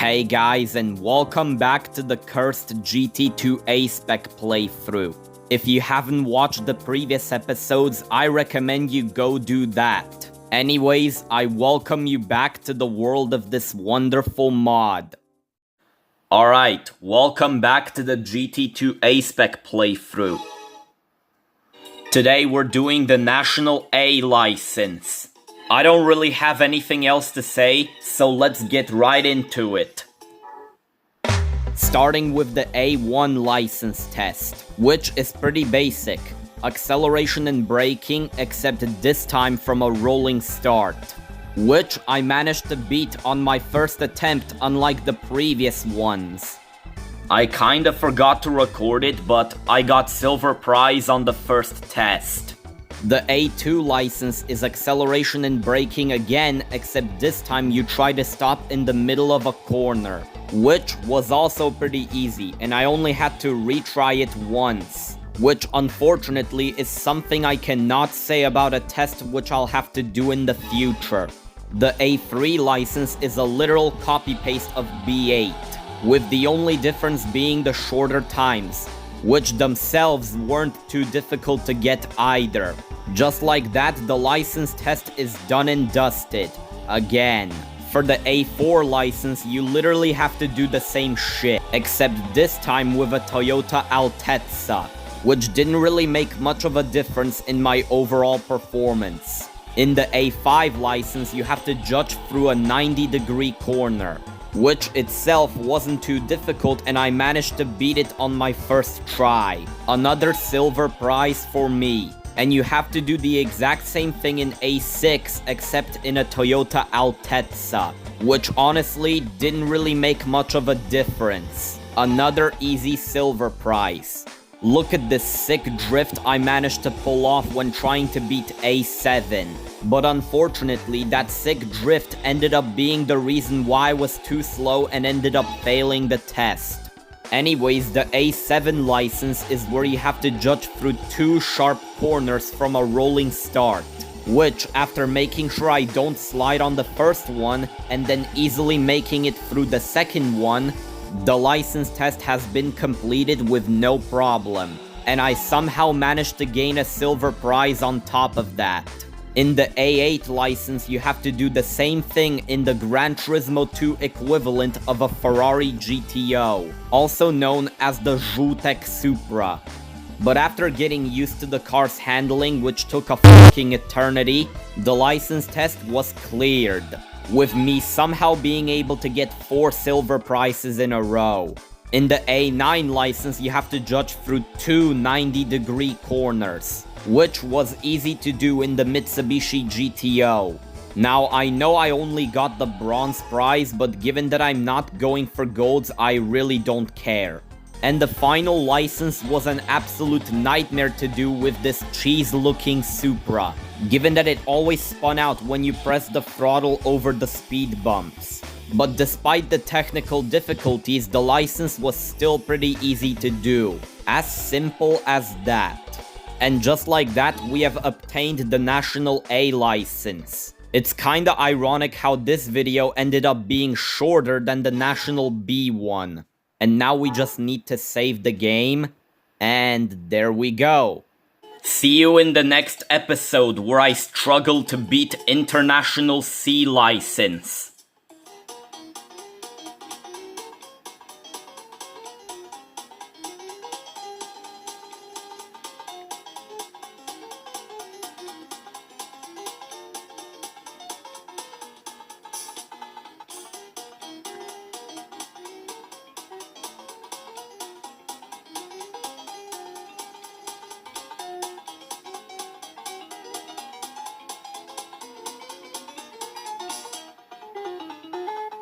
Hey guys, and welcome back to the cursed GT2 A-Spec playthrough. If you haven't watched the previous episodes, I recommend you go do that. Anyways, I welcome you back to the world of this wonderful mod. Alright, welcome back to the GT2 A-Spec playthrough. Today we're doing the National A license. I don't really have anything else to say, so let's get right into it. Starting with the A1 license test, which is pretty basic. Acceleration and braking, except this time from a rolling start, which I managed to beat on my first attempt, unlike the previous ones. I kinda forgot to record it, but I got silver prize on the first test. The A2 license is acceleration and braking again, except this time you try to stop in the middle of a corner, which was also pretty easy, and I only had to retry it once, which unfortunately is something I cannot say about a test which I'll have to do in the future. The A3 license is a literal copy-paste of B8, with the only difference being the shorter times, which themselves weren't too difficult to get either. Just like that, the license test is done and dusted. Again. For the A4 license, you literally have to do the same shit, except this time with a Toyota Altezza, which didn't really make much of a difference in my overall performance. In the A5 license, you have to judge through a 90-degree corner, which itself wasn't too difficult, and I managed to beat it on my first try. Another silver prize for me. And you have to do the exact same thing in A6, except in a Toyota Altezza, which honestly didn't really make much of a difference. Another easy silver prize. Look at this sick drift I managed to pull off when trying to beat A7. But unfortunately, that sick drift ended up being the reason why I was too slow and ended up failing the test. Anyways, the A7 license is where you have to judge through two sharp corners from a rolling start, which, after making sure I don't slide on the first one, and then easily making it through the second one, the license test has been completed with no problem, and I somehow managed to gain a silver prize on top of that. In the A8 license, you have to do the same thing in the Gran Turismo 2 equivalent of a Ferrari GTO, also known as the Żółtek Supra. But after getting used to the car's handling, which took a fucking eternity, the license test was cleared, with me somehow being able to get 4 silver prizes in a row. In the A9 license, you have to judge through two 90-degree corners, which was easy to do in the Mitsubishi GTO. Now, I know I only got the bronze prize, but given that I'm not going for golds, I really don't care. And the final license was an absolute nightmare to do with this cheese-looking Supra, given that it always spun out when you press the throttle over the speed bumps. But despite the technical difficulties, the license was still pretty easy to do. As simple as that. And just like that, we have obtained the National A license. It's kinda ironic how this video ended up being shorter than the National B one. And now we just need to save the game, and there we go. See you in the next episode where I struggle to beat International C license.